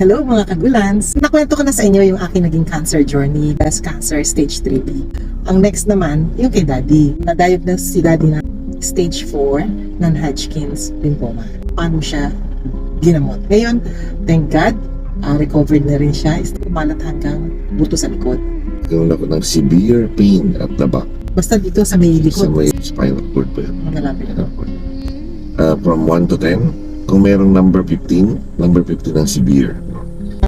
Hello mga kagulans! Nakwento ko na sa inyo yung aking naging cancer journey, breast cancer stage 3B. Ang next naman, yung kay Daddy. Na-diagnose si Daddy na stage 4 non-Hodgkin's lymphoma. Paano siya ginamot? Ngayon, thank God, recovered na rin siya. Umalat hanggang buto sa likod. Nagkaroon ako ng severe pain at the back. Basta dito sa may likod. Sa may spinal cord pa yun. Malapit. From 1 to 10, kung merong number 15 ang severe.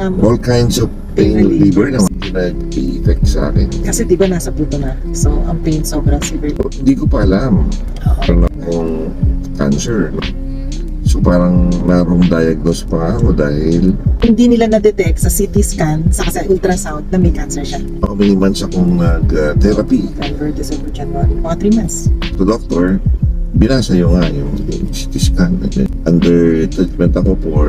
All kinds of pain reliever na nag-i-effect sa akin. Kasi di ba nasa buto na? So, ang pain sobrang severe. Hindi ko pa alam parang akong cancer. So parang narong diagnose pa ako dahil Hindi nila na-detect sa CT scan sa ultrasound na may cancer siya. ako many months akong nag-therapy. November, December, January, mga 3 months. So doctor, binasa yung CT scan. Under treatment ako for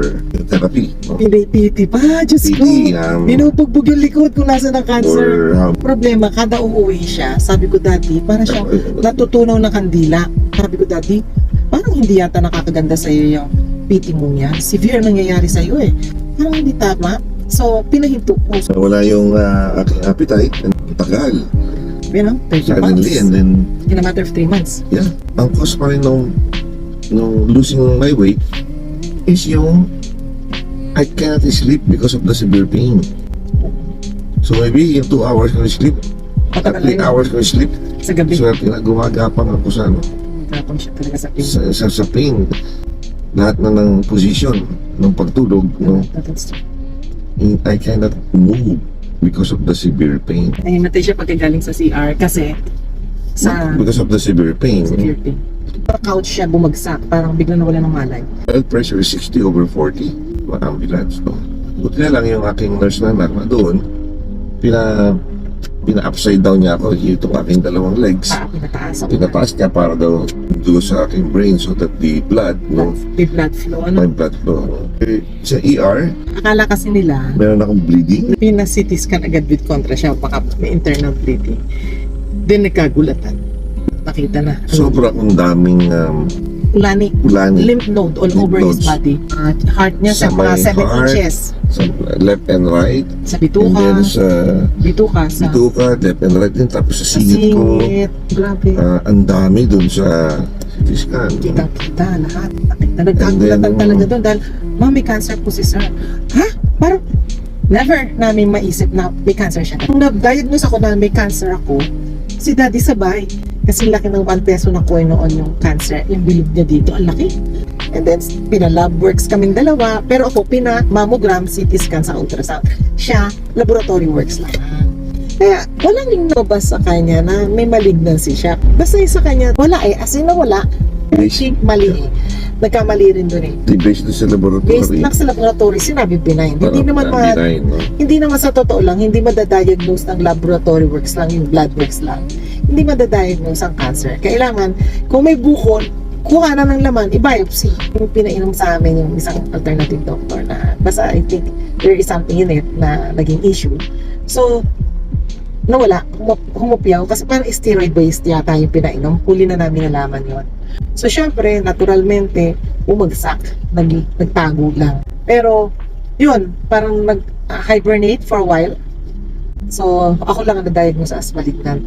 therapy. No? Pinay-PT pa, Diyos ko. PT, Binubugbog yung likod kung nasa ng cancer. or Problema, kada uuwi siya, sabi ko, Daddy, para siyang natutunaw ng kandila. Sabi ko, Daddy, parang hindi yata nakakaganda sa'yo yung PT mo niya. Severe nangyayari sa'yo eh. Parang hindi tama. So, pinahinto ko. So, wala yung aking appetite. Tagal. you know, 30 Suddenly, pounds. and then, In a matter of 3 months. yeah, ang cause pa rin nung losing my weight is yung I cannot sleep because of the severe pain. So maybe in 2 hours ko sleep, at Matagal 3 na hours ko sleep. sa gabi. So gumagapang ako sa Gapang siya talaga sa pain. sa pain. Lahat na ng position ng pagtulog, no, I cannot move because of the severe pain. Nahimatay siya pagkagaling sa CR kasi sa Because of the severe pain. severe pain. Couch siya bumagsak, parang bigla nawala ng malay. Blood pressure is 60/40. Ma-ambulance, no? Buti na lang yung aking nurse na doon, pina-upside down niya ako itong aking dalawang legs. Pinataas ako. Pinataas niya para daw dulo sa aking brain so that the blood, no? May blood flow. My Ano? blood flow. Sa ER, Akala kasi nila, meron akong bleeding. pina-CT scan agad with contra siya, baka may internal bleeding. Then nagkagulatan. Nakita na. Sobrang daming Ulani. ulani Lymph node all Lymph over his nodes. body. Heart niya sa Sa mga may 7 heart. inches. sa left and right. Sa And bituka. then sa Bituka. Sa bituka, left and right din. Tapos sa singit ko. Grabe. Ang dami dun sa CT scan. Kitang-kita lahat. Nakita. Nagkagulatan And then, talaga doon dahil, may cancer po si sir. Ha? Parang, never namin maisip na may cancer siya. Nung na-diagnose ako na may cancer ako, si Daddy sabay. Kasi laki ng 1 peso na kuha noon yung cancer. Yung bilog niya dito, ang laki. And then, pina-lab works kaming dalawa. Pero ako, pina-mammogram, CT scan sa ultrasound. Siya, laboratory works lang. Kaya, walang lumabas sa kanya na may malignancy siya. Basta yung sa kanya, wala eh. As in na wala. Mali. Nagkamali rin doon eh. Based doon sa laboratory. Based lang sa laboratory, sinabi benign. Hindi naman benign, no? hindi naman sa totoo lang, hindi madadiagnose ng laboratory works lang, yung blood works lang. Hindi madadiagnose ang cancer. Kailangan, kung may bukol, kuha na ng laman, i-biopsy. Yung pinainom sa amin yung isang alternative doctor na basta I think there is something in it na naging issue. So, nawala, humupyaw kasi parang steroid-based yata yung pinainom. Huli na namin nalaman yon. So, syempre, naturalmente, umagsak, nagtago lang. Pero, yun, parang nag-hibernate for a while. So, ako lang ang na-diagnose as malignant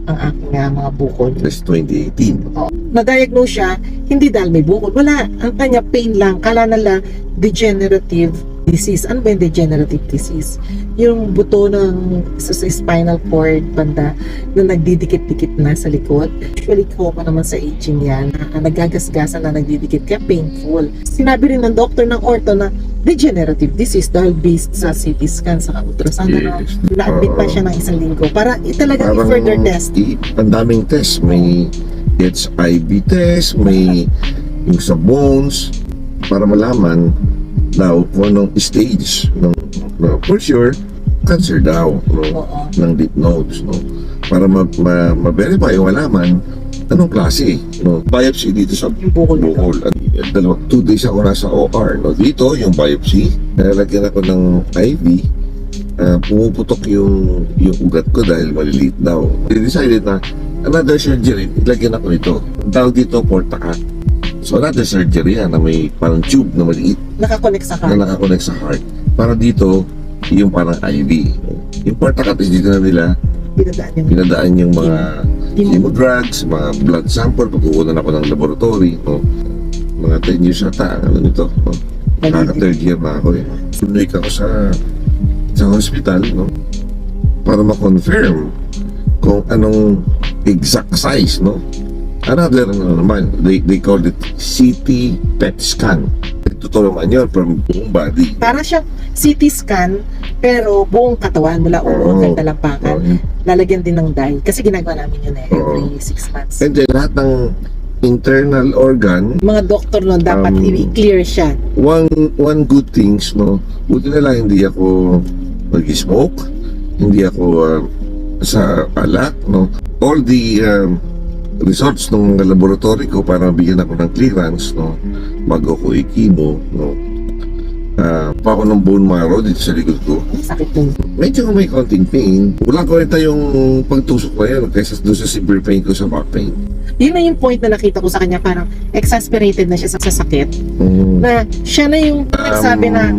ang aking mga bukol. That's 2018. Na-diagnose siya, hindi dahil may bukol. Wala, ang kanya pain lang. Kala nila degenerative disease. Ano ba yung degenerative disease? Yung buto ng sa spinal cord banda na nagdidikit-dikit na sa likod. Usually ko pa naman sa aging yan. Nagagasgasan na nagdidikit kaya painful. Sinabi rin ng doctor ng ortho na degenerative disease dahil based sa CT scan sa ultrasound. Yes. Na-admit pa siya ng 1 linggo para talagang i-further test. Ang daming test. May HIV test, may yung sa bones, para malaman daw kung anong stage no, for sure cancer daw, no, Oo. ng lymph nodes, no, para ma-verify o malaman anong klase, no, biopsy dito sa Yung bukol nito. bukol. At 2 days ako nasa OR, no, dito yung biopsy, nalagyan ako ng IV, pumuputok yung ugat ko dahil maliliit daw. They decided na another surgery, ilagyan ako nito. Ang tawag dito, portacat. So another surgery yan na may parang tube na maliit Nakakonect sa na heart. nakakonect sa heart. Para dito, yung parang IV. Yung Portacat is dito na nila pinadaan yung mga chemo drugs, mga blood sample, pagkukunan ako ng laboratory, no? Mga 10 years ata, ano nito, no? Third year na ako eh. Sunuik ako sa hospital, no? Para ma-confirm kung anong exact size, no? Another, ano naman, they call it CT PET scan. Totoo naman yun from buong body. Para siyang CT scan, pero buong katawan mula ulo hanggang talampakan. Lalagyan din ng dye. Kasi ginagawa namin yun every 6 months. And then, lahat ng internal organ, Mga doktor nun, dapat i-clear siya. one good things, no, buti na lang hindi ako nag-smoke, hindi ako sa alat, no. All the results ng laboratory ko para bigyan ako ng clearance, no, bago ko i-chemo, no. Pa ako ng bone marrow dito sa likod ko. Sakit nun. Medyo may konting pain. Walang kwenta yung pagtusok na yan kaysa doon sa severe pain ko sa back pain. Yun na yung point na nakita ko sa kanya, parang exasperated na siya sa sakit. Na siya na yung nagsabi na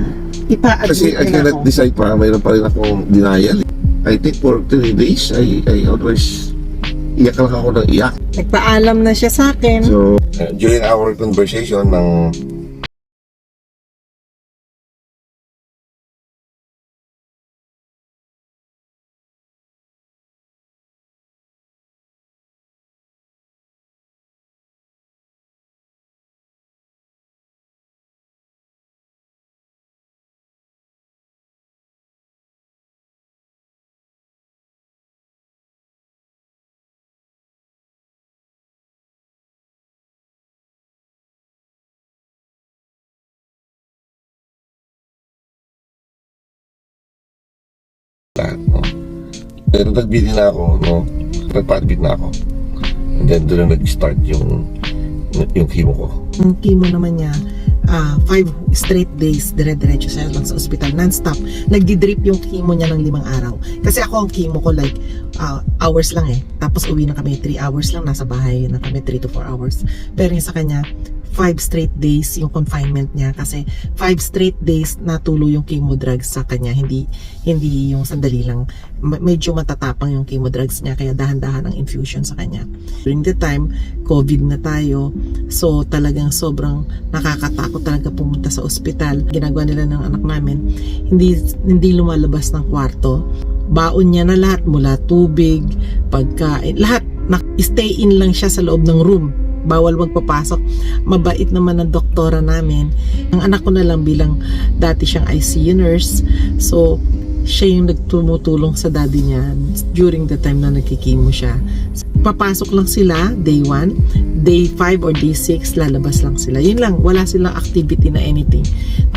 Kasi I ipa-admit na cannot ako. decide pa, mayroon pa rin akong denial. I think for 3 days, I always iyak lang ako ng iyak. Nagpaalam na siya sa akin. So, during our conversation ng lahat, no? Pero nag-BD na ako, no? Nagpa-admit na ako. And then doon na nag-start yung chemo ko. Yung chemo naman niya, 5 straight days, dire-diretso siya lang sa ospital, non-stop. Nagdi-drip yung chemo niya ng 5 araw. Kasi ako ang chemo ko like hours lang eh. Tapos uwi na kami 3 hours lang, nasa bahay na kami 3 to 4 hours. Pero yung sa kanya, 5 straight days yung confinement niya kasi 5 straight days natulo yung chemo drugs sa kanya, hindi yung sandali lang. Medyo matatapang yung chemo drugs niya kaya dahan-dahan ang infusion sa kanya. During the time, COVID na tayo, so talagang sobrang nakakatakot talaga pumunta sa ospital. Ginagawa nila ng anak namin, hindi lumalabas ng kwarto. Baon niya na lahat mula tubig, pagkain, lahat. Stay in lang siya sa loob ng room. Bawal magpapasok. Mabait naman ang doktora namin. Ang anak ko na lang bilang dati siyang ICU nurse. So, siya yung nagtumutulong sa daddy niya during the time na nagkikimo siya. Papasok lang sila day 1, day 5 or day 6 lalabas lang sila. Yun lang, wala silang activity na anything.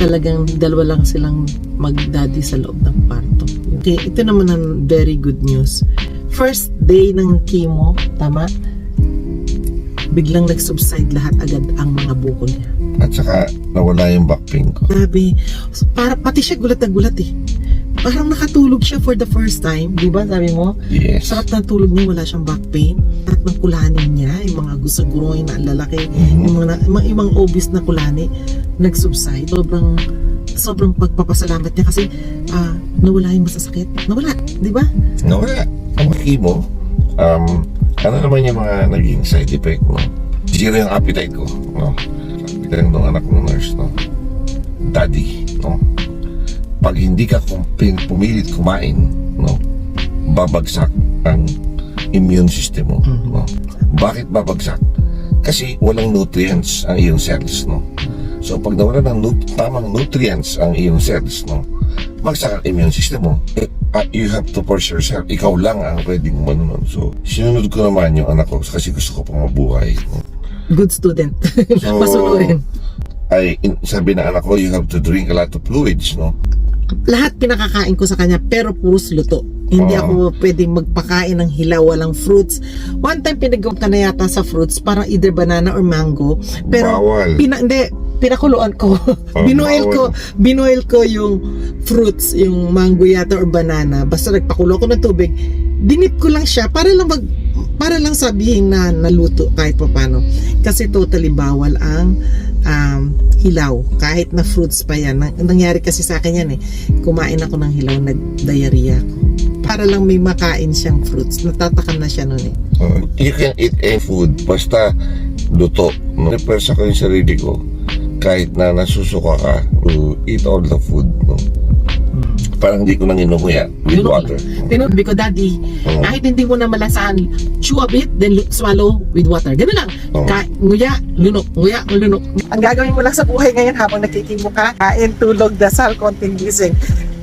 Talagang dalawa lang silang mag-daddy sa loob ng kwarto. Okay, ito naman ang very good news. First day ng chemo, tama? Biglang nag-subside lahat agad ang mga bukol niya. At saka nawala yung back pain ko. Grabe. Pati siya gulat na gulat eh. Parang nakatulog siya for the first time. Di ba sabi mo? Yes. Sarap ng tulog niya, wala siyang back pain. At ng kulanin niya, yung mga gusaguroy na lalaki, yung mga obvious na kulani, nag-subside. Sobrang pagpapasalamat niya kasi nawala yung masasakit. Nawala, di ba? Nawala. Ang chemo, ano naman yung mga naging side effect, no? Zero yung appetite ko, no? Appetite ng anak ng nurse, no? Daddy, no? Pag hindi ka pumilit kumain, no? Babagsak ang immune system mo, no? Bakit babagsak? Kasi walang nutrients ang iyong cells, no? So pag nawala ng tamang nutrients ang iyong cells, no? Bagsak ang immune system mo. You have to force yourself. Ikaw lang ang pwedeng manunod. So, sinunod ko naman yung anak ko kasi gusto ko pang mabuhay. Good student. So, Masunurin. sabi ng anak ko, you have to drink a lot of fluids, no? Lahat pinakakain ko sa kanya pero puros luto. Hindi ako pwedeng magpakain ng hilaw, walang fruits. One time pinagawa ka na yata sa fruits, parang either banana or mango. Pero Bawal. pinakuluan ko. Binuel ko yung fruits, yung mango yata or banana. Basta nagpakulo ako ng tubig. Dinip ko lang siya para lang sabihin na naluto kahit paano. Kasi totally bawal ang hilaw. Kahit na fruits pa yan. Nangyari kasi sa akin yan eh. Kumain ako ng hilaw, nag-diarrhea ako. Para lang may makain siyang fruits. Natatakam na siya nun eh. You can eat any food, basta luto. No? Repersa ko yung sarili ko, kahit na nasusuka ka, to eat all the food. No? Parang hindi ko nang inumuya with Lunok water. Tinabi ko, Daddy, kahit hindi mo na malasahan, chew a bit, then swallow with water. Ganun lang. Oo. Nguya, lunok, nguya, lunok. Ang gagawin mo lang sa buhay ngayon habang nakikimo ka, kain, tulog, dasal, konting gising.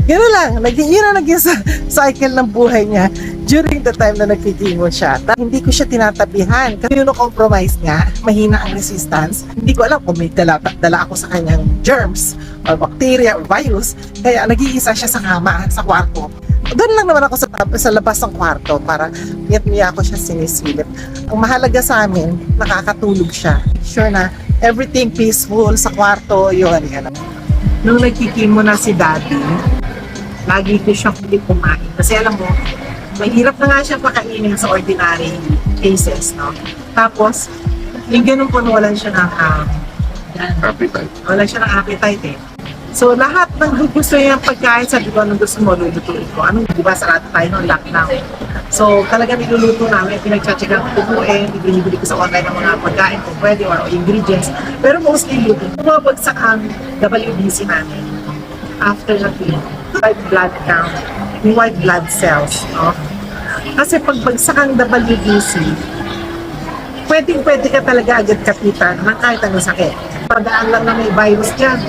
Ganun lang. Yun ang naging cycle ng buhay niya during the time na nagkikimo siya. Hindi ko siya tinatabihan. Kasi compromise nga, mahina ang resistance. Hindi ko alam kung may dala ako sa kanyang germs or bacteria or virus. Kaya nag-iisa siya sa kama, sa kwarto. Doon lang naman ako sa labas ng kwarto para miyat-miya ko siya sinisilip. Ang mahalaga sa amin, nakakatulog siya. Sure na everything peaceful sa kwarto, yun. Nung nagkikimo na si Daddy, lagi ko siyang hindi kumain. Kasi alam mo, mahirap na nga siya pakainin sa ordinary cases, no? Tapos, yung ganun po, walan siya ng Appetite. wala siya ng appetite eh. So, lahat ng gusto niyang pagkain, sabi ko, anong gusto mo, lulutuin ko. Anong, di ba, sarado tayo ng lockdown. So, talagang niluluto namin, pinag-check ang kukuin, ibinibili ko sa online ng mga pagkain kung pwede or ingredients. Pero mostly luto. Bumabagsak ang WBC namin after na white blood count, yung white blood cells, no? Kasi pag bagsak ang WBC, pwede ka talaga agad kapitan ng kahit anong sakit. Pagdaan lang na may virus dyan,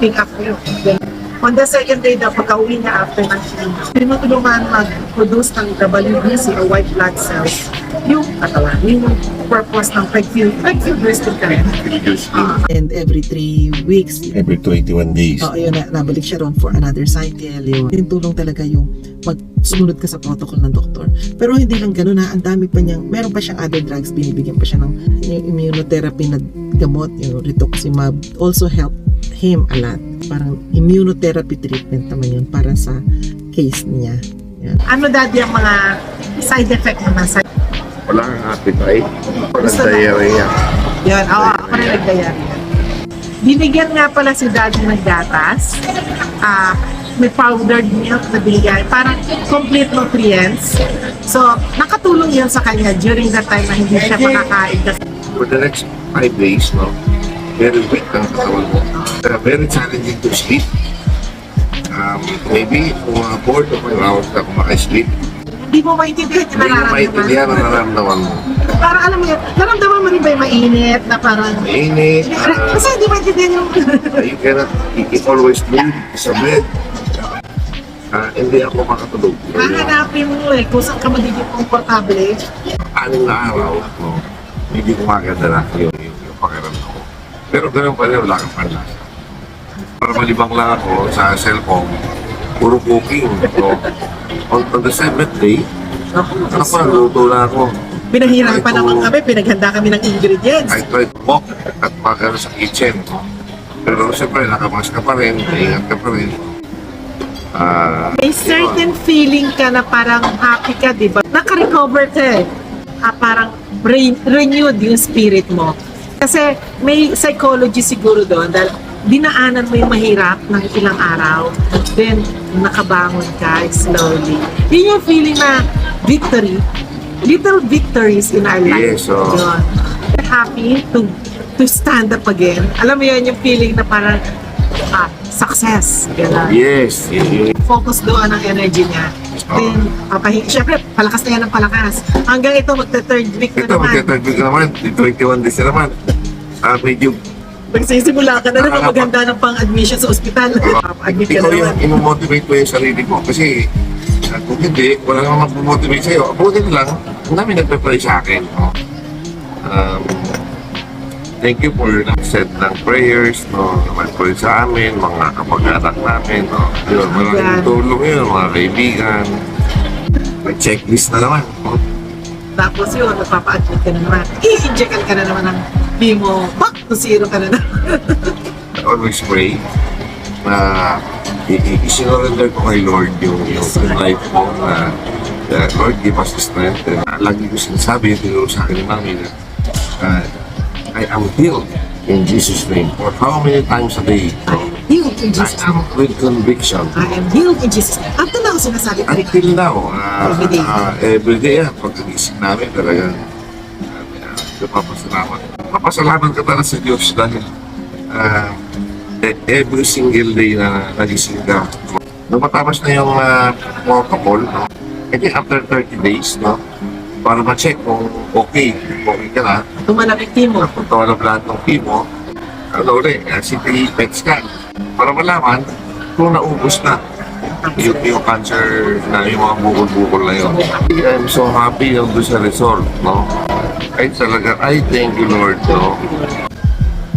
pick up mo yun. Then, on the second day daw, pagka-uwi niya after ng chemo, hindi mo tulungan mag-produce ng WBC or white blood cells, yung katawan, yung purpose ng peg-field resting ka rin. And every 3 weeks, Every 21 days. yun, nabalik siya ron for another cycle. Yun. Yung tulong talaga yung sumunod ka sa protocol ng doktor. Pero hindi lang ganun ha, ang dami pa niyang, meron pa siyang other drugs, binibigyan pa siya ng yung immunotherapy na gamot, yung rituximab, also help him a lot. Parang immunotherapy treatment naman yun para sa case niya. Yan. Ano Daddy ang mga side effect naman sa Wala kang appetite. Walang Gusto na- diarrhea. yan? Oo, ako rin nagdiarrhea. Binigyan nga pala si Daddy ng gatas. May powdered milk na binigay. Parang complete nutrients. So, nakatulong yun sa kanya during that time na hindi siya makakain. Kasi For the next 5 days, no, very weak ang katawan mo. Very challenging to sleep. Maybe kung mga 4 to 5 hours ka kung maka-sleep, hindi mo maintindihan yung hindi mo nararamdaman. maintindihan ang nararamdaman mo. Parang alam mo yun, naramdaman mo rin ba yung mainit na parang... Mainit, Kasi hindi maintindihan yung... you cannot, you always bleed sa bed. Hindi ako makatulog. Hahanapin mo eh kung saan ka magiging komportable. 6 na araw, no, hindi ko maganda na yung pakiramdam ko. Pero ganoon pa rin, wala kang panlasa. Para malibang lang ako sa cellphone, puro cooking. So, on the 7th day, nakapagluto na ako. Pinahirapan naman kami, pinaghanda kami ng ingredients. I tried to walk at magano sa kitchen. Pero siyempre, nakamask ka pa rin, ingat ka pa rin. May certain feeling ka na parang happy ka, di ba? Naka-recover ka eh. Parang renewed yung spirit mo. Kasi may psychology siguro doon dahil dinaanan mo yung mahirap ng ilang araw, then nakabangon ka slowly. Yun yung feeling na victory, little victories in our life. Yes, oh. Yun. Happy to stand up again. Alam mo yun yung feeling na parang success. Gano'n. Yes, Focus doon ang energy niya. Then, syempre, palakas na yan ng palakas. Hanggang ito, magta-third week na ito, naman. magka-third week na naman, 21 days na naman. Medyo Magsisimula ka na naman maganda ng pang-admission sa ospital. Admit ka ikaw naman. yung imomotivate mo yung sarili mo. Kasi kung hindi, wala namang mag-motivate sa'yo. Buti na lang, ang dami nagpe-pray sa akin. No? Thank you for set ng prayers, no, naman po rin sa amin, mga kapag-anak namin, no. Yun, malaking tulong yun, mga kaibigan. May checklist na naman. No? Tapos yun, magpapa-admit ka na naman. I-injectan ka na naman ng mo, back to zero ka na naman. I always pray na isinurrender ko kay Lord yung life ko na Lord, give us the strength. And lagi ko sinasabi, yung tinuro sa akin ni Mami na I am healed in Jesus' name. For how many times a day? I am healed in I Jesus' am name. with conviction. I am healed in Jesus' name. At na ako sinasabi ko. Until now, Everyday. everyday yan, pagkagising namin talaga, papasalamat ka talaga sa Diyos dahil every single day na nagising ka. Nung matapos na yung protocol, no? I think after 30 days, no? Para ma-check kung okay ka na, Tumanap yung team mo. tawag lahat ng team mo, ano ulit, CT PET scan, para malaman kung naubos na yung cancer na yung mga bukol-bukol na yun. I'm so happy yung doon sa result, no? Ay talaga, I thank you Lord, no?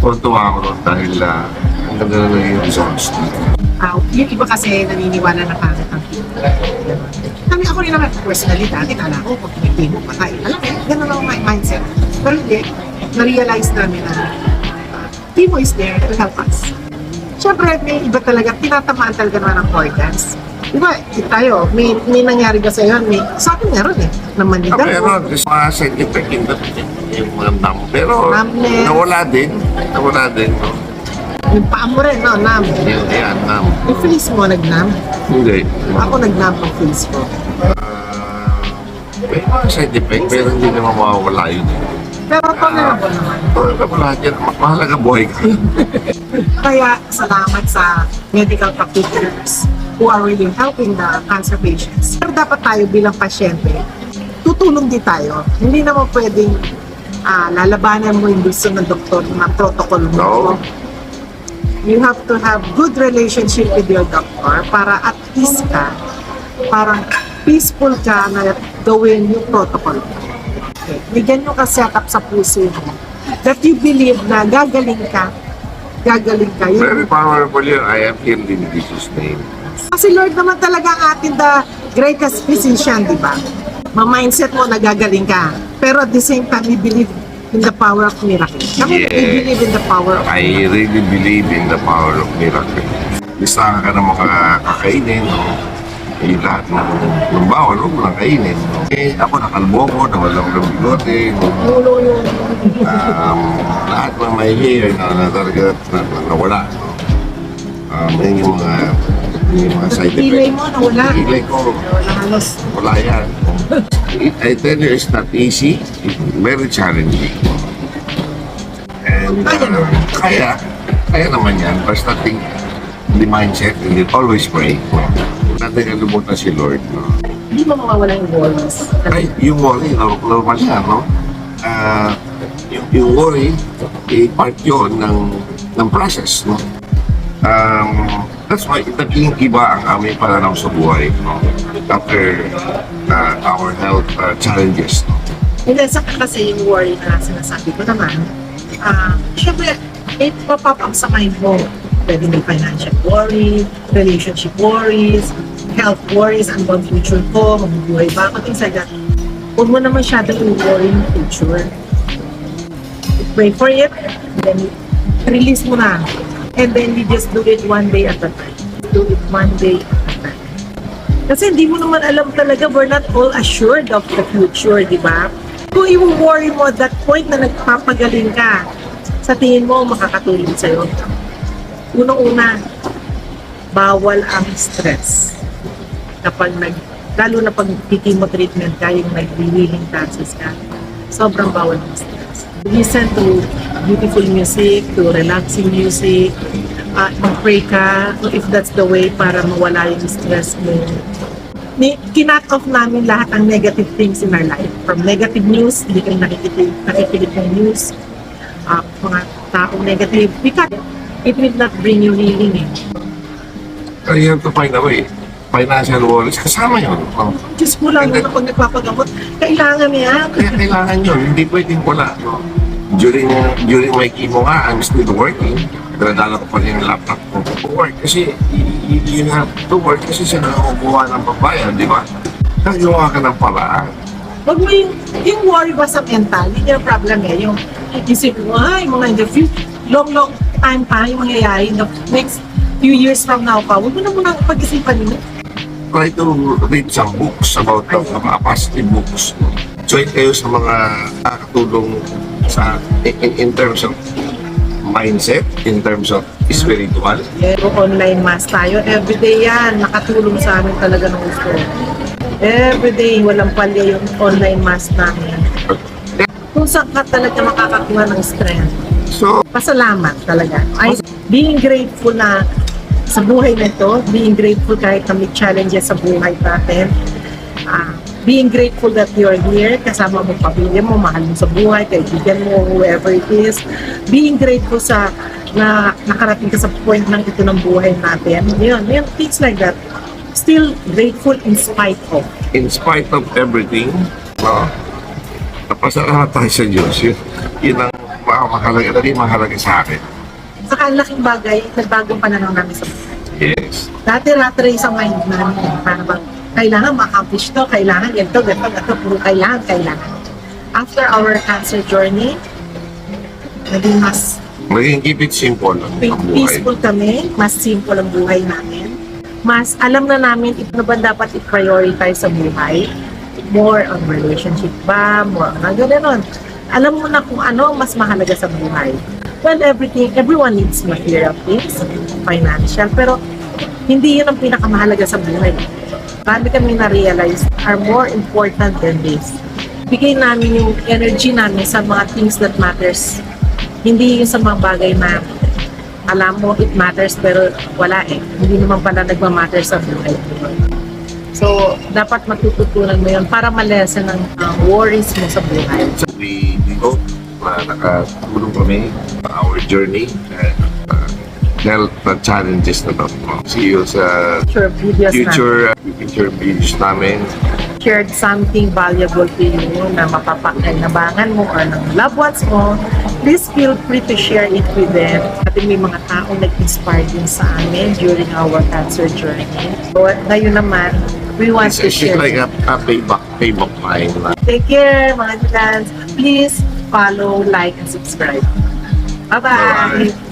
Tuwa ako nun dahil ang ganda na naging results. Yung iba kasi naniniwala na pangit ang team. Kami ako rin naman personally dati, kala ko pag may team mo patay. Alam mo, gano'n lang ang mindset. Pero hindi, na-realize namin na team mo is there to help us. Siyempre, may iba talaga, tinatamaan talaga naman ang organs. Diba, tayo, may nangyari ka sa'yo, sa akin meron naman yung Pero this mga side effect yung mga numb. Pero Numbness. nawala din, no? Yung paa mo rin, no, numb. Yan, numb. Yung face mo, nag-numb. Hindi. Ako nag-numb ang face ko. May mga side effect, pero hindi naman mawawala yun. Pero tolerable naman. Tolerable lahat yan. Mahalaga buhay ka. Kaya salamat sa medical practitioners who are really helping the cancer patients. Pero dapat tayo bilang pasyente, tutulong din tayo. Hindi naman pwedeng lalabanan mo yung gusto ng doktor, yung mga protocol mo. No. You have to have good relationship with your doctor para at least ka, parang peaceful ka na gawin yung protocol mo. Okay. Bigyan nyo ka setup sa puso mo that you believe na gagaling ka. Yun. Very powerful yun. I am healed in Jesus' name. Kasi Lord naman talaga ang ating the greatest physician, di ba? Ma-mindset mo na gagaling ka. Pero at the same time, we believe in the power of miracle. Kami, we believe in the power of I really believe in the power of miracle. Listahan ka ng mga kakainin, no? Lahat ng bawal, huwag mo lang kainin. No? Ako nakalbo ko, nawala ko ng bigote. Lahat ng may hair na talaga nawala. No? Yan yung mga side Pilay effects. mo, nawala. Pilay ko, Nawala halos. wala yan. I tell you, it's not easy. It's very challenging. And kaya naman yan. Basta think the mindset and then always pray. Natin kalimutan si Lord. No? Hindi mo mawawala yung worries. Ay, yung worry, normal yan, no? Yung worry, part yun ng process, no? That's why naging iba ang aming pananaw sa buhay, no? After our health challenges, no? Hindi, saka kasi yung worry na sinasabi ko naman, syempre, it pop-up up sa mind mo. Pwede may financial worry, relationship worries, health worries, ano bang future ko, mabubuhay ba ako, things like that. Huwag mo na masyadong i-worry yung future. Pray for it, then release mo na. And then you just do it one day at a time. Do it one day at a time. Kasi hindi mo naman alam talaga, we're not all assured of the future, di ba? Kung i-worry mo at that point na nagpapagaling ka, sa tingin mo makakatulong sa'yo. Unang-una, bawal ang stress. Kapag lalo na pag mo treatment ka, yung nag-healing process ka, sobrang bawal ang stress. Listen to beautiful music, to relaxing music, mag-pray ka, if that's the way para mawala yung stress mo. Kinat off namin lahat ang negative things in our life. From negative news, hindi kayo nakikinig ng news, mga taong negative, because it will not bring you healing. You have to find a way. Financial worries, kasama yun. No? Diyos mo lang na pag nagpapagamot, kailangan yan. Kaya kailangan yun, hindi pwedeng wala. No? During my chemo nga, I'm still working. Daladala ko pa rin yung laptop ko to work. Kasi you have to work kasi siya nakukuha ng babayan, di ba? Nagawa ka ng paraan. Wag mo yung worry ba sa mental, yun yung problem Yung isip mo, mga in the future, long time pa yung mangyayari, in the next few years from now pa, huwag mo na muna pag-isipan yun. Try to read some books about the mga positive books. Join kayo sa mga nakakatulong sa in terms of mindset, in terms of spiritual. Online mass tayo. Everyday yan. Nakatulong sa amin talaga ng gusto. Everyday, walang palya yung online mass namin. Kung saan ka talaga makakakuha ng strength. So, Pasalamat talaga. Being grateful na sa buhay na ito, being grateful kahit na may challenges sa buhay natin. Being grateful that you're here, kasama mo pamilya mo, mahal mo sa buhay, kaibigan mo, whoever it is. Being grateful sa na nakarating ka sa point ng ito ng buhay natin. Yun, things like that. Still grateful in spite of. in spite of everything, napasalamat tayo sa Diyos. Yun ang mahalaga sa akin. Saka ang laking bagay, nagbagong pananaw namin sa buhay. Yes. Dati rat race ang mind namin. Para bang, kailangan ma-accomplish to, kailangan ganito, puro kailangan. After our cancer journey, naging mas Maging keep it simple ang buhay. peaceful kami, mas simple ang buhay namin. Mas alam na namin ano ba dapat i-prioritize sa buhay. More on relationship ba, more on gano'n. Alam mo na kung ano ang mas mahalaga sa buhay. Well, everyone needs material things, financial, pero hindi yun ang pinakamahalaga sa buhay. Marami kami na-realize are more important than this. Bigay namin yung energy namin sa mga things that matters. Hindi yung sa mga bagay na alam mo it matters pero wala eh. Hindi naman pala nagmamatter sa buhay. So, dapat matututunan mo yun para malesen ang worries mo sa buhay. So we hope na nakatulong kami sa our journey and help the challenges na ito. See you sa Future videos future videos namin. shared something valuable to you na mapapakinabangan mo or ng loved ones mo, please feel free to share it with them. At may mga taong nag-inspire din sa amin during our cancer journey. So, ngayon naman, we want to It's share. like a payback line. Take care, mga fans. Please follow, like, and subscribe. Bye-bye! Bye.